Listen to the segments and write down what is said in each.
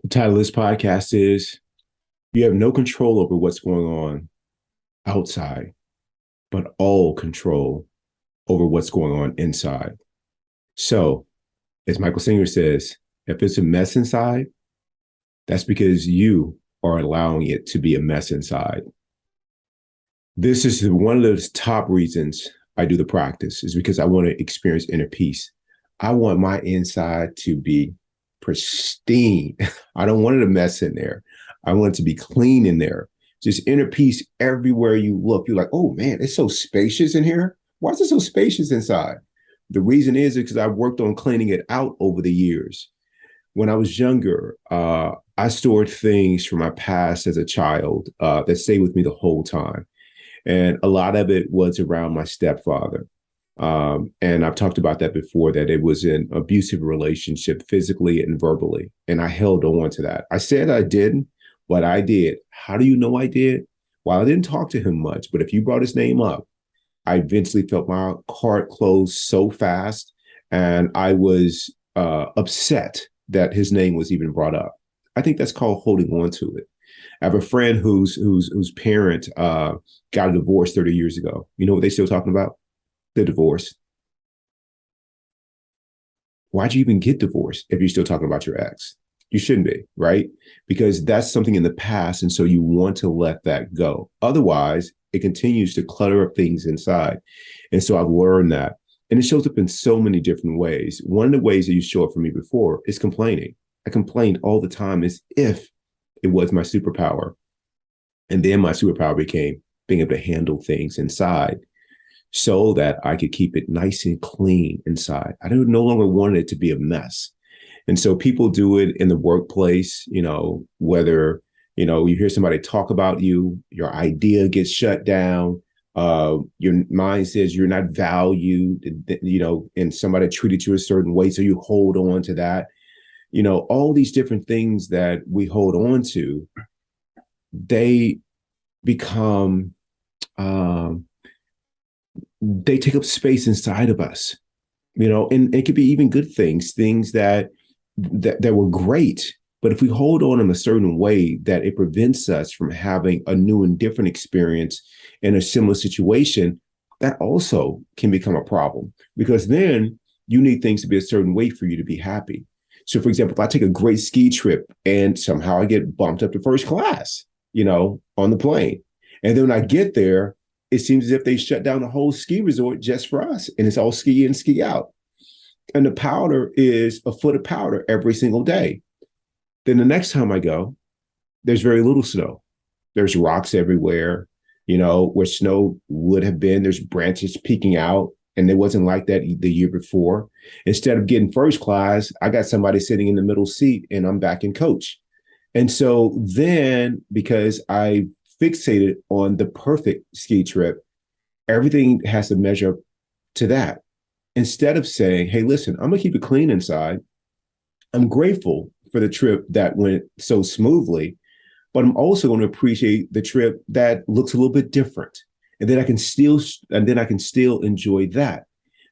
The title of this podcast is You Have No Control Over What's Going On Outside, but All Control Over What's Going On Inside. So, as Michael Singer says, if it's a mess inside, that's because you are allowing it to be a mess inside. This is one of the top reasons I do the practice, is because I want to experience inner peace. I want my inside to be pristine. I don't want it a mess in there. I want it to be clean in there. Just inner peace everywhere you look. You're like, oh man, it's so spacious in here. Why is it so spacious inside? The reason is because I've worked on cleaning it out over the years. When I was younger, I stored things from my past as a child that stayed with me the whole time. And a lot of it was around my stepfather. And I've talked about that before, that it was an abusive relationship, physically and verbally. And I held on to that. I said I didn't, but I did. How do you know I did? Well, I didn't talk to him much, but if you brought his name up, I eventually felt my heart close so fast. And I was upset that his name was even brought up. I think that's called holding on to it. I have a friend whose parent got a divorce 30 years ago. You know what they still talking about? The divorce. Why'd you even get divorced if you're still talking about your ex? You shouldn't be, right? Because that's something in the past. And so you want to let that go. Otherwise, it continues to clutter up things inside. And so I've learned that. And it shows up in so many different ways. One of the ways that you show up for me before is complaining. I complained all the time as if it was my superpower. And then my superpower became being able to handle things inside so that I could keep it nice and clean inside. I don't no longer want it to be a mess. And so people do it in the workplace, whether, you hear somebody talk about you, your idea gets shut down, your mind says you're not valued, and somebody treated you a certain way. So you hold on to that. All these different things that we hold on to, they become, they take up space inside of us, and it could be even good things that were great. But if we hold on in a certain way, that it prevents us from having a new and different experience in a similar situation, that also can become a problem, because then you need things to be a certain way for you to be happy. So, for example, if I take a great ski trip and somehow I get bumped up to first class, on the plane, and then when I get there, it seems as if they shut down the whole ski resort just for us, and it's all ski in, ski out. And the powder is a foot of powder every single day. Then the next time I go, there's very little snow. There's rocks everywhere, where snow would have been. There's branches peeking out. And it wasn't like that the year before. Instead of getting first class, I got somebody sitting in the middle seat and I'm back in coach. And so then, because I fixated on the perfect ski trip, everything has to measure up to that. Instead of saying, hey, listen, I'm going to keep it clean inside. I'm grateful for the trip that went so smoothly, but I'm also going to appreciate the trip that looks a little bit different. And then I can still enjoy that.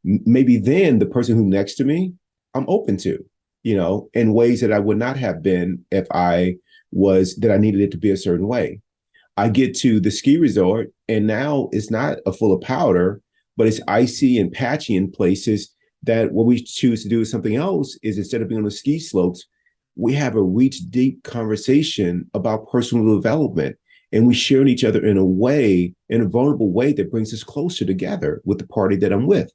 Maybe then the person who's next to me, I'm open to, in ways that I would not have been if I needed it to be a certain way. I get to the ski resort and now it's not a full of powder, but it's icy and patchy in places, that what we choose to do is something else. Is instead of being on the ski slopes, we have a reach deep conversation about personal development. And we share each other in a vulnerable way that brings us closer together with the party that I'm with.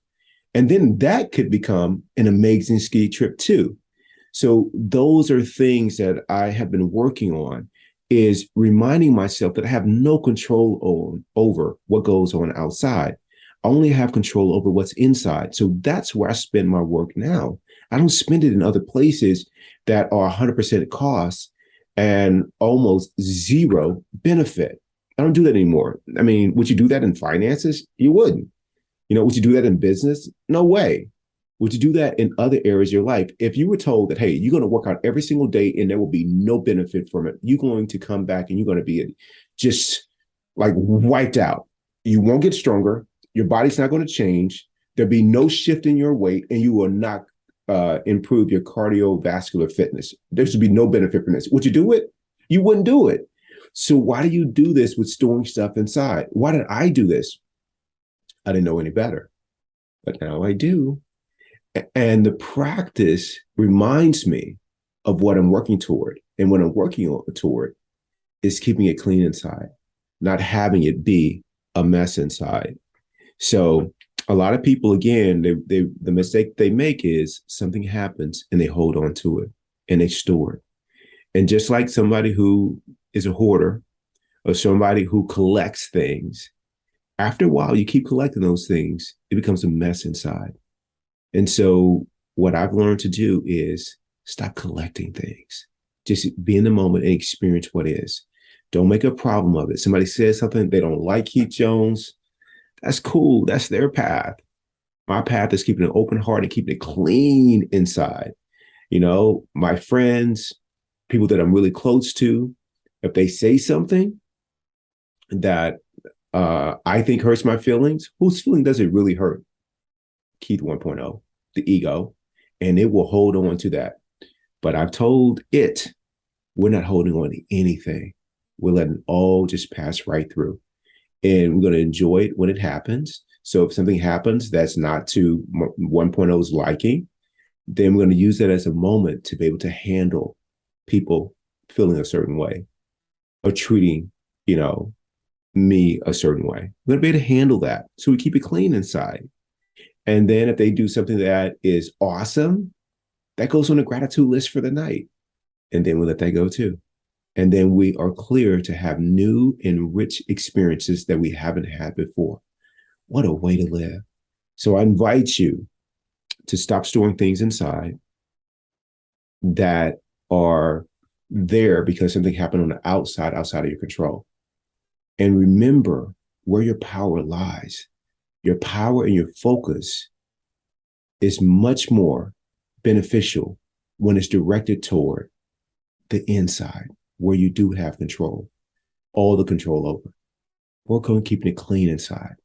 And then that could become an amazing ski trip too. So those are things that I have been working on, is reminding myself that I have no control over what goes on outside. I only have control over what's inside. So that's where I spend my work now. I don't spend it in other places that are 100% cost and almost zero benefit. I don't do that anymore. I mean, would you do that in finances? You wouldn't. Would you do that in business? No way. Would you do that in other areas of your life? If you were told that, hey, you're going to work out every single day and there will be no benefit from it, you're going to come back and you're going to be just like wiped out. You won't get stronger. Your body's not going to change. There'll be no shift in your weight, and you will not improve your cardiovascular fitness. There should be no benefit from this. Would you do it? You wouldn't do it. So why do you do this with storing stuff inside? Why did I do this? I didn't know any better, but now I do. And the practice reminds me of what I'm working toward. And what I'm working toward is keeping it clean inside, not having it be a mess inside. So a lot of people, again, the mistake they make is something happens and they hold on to it and they store it. And just like somebody who is a hoarder or somebody who collects things, after a while, you keep collecting those things, it becomes a mess inside. And so what I've learned to do is stop collecting things. Just be in the moment and experience what is. Don't make a problem of it. Somebody says something they don't like Keith Jones. That's cool. That's their path. My path is keeping an open heart and keeping it clean inside. You know, my friends, people that I'm really close to, if they say something that I think hurts my feelings, whose feeling does it really hurt? Keith 1.0, the ego, and it will hold on to that. But I've told it, we're not holding on to anything. We're letting it all just pass right through. And we're going to enjoy it when it happens. So if something happens that's not to 1.0's liking, then we're going to use that as a moment to be able to handle people feeling a certain way or treating, me a certain way. We're going to be able to handle that. So we keep it clean inside. And then if they do something that is awesome, that goes on the gratitude list for the night. And then we let that go too. And then we are clear to have new and rich experiences that we haven't had before. What a way to live. So I invite you to stop storing things inside that are there because something happened on the outside of your control. And remember where your power lies. Your power and your focus is much more beneficial when it's directed toward the inside, where you do have control, all the control over. Work on keeping it clean inside.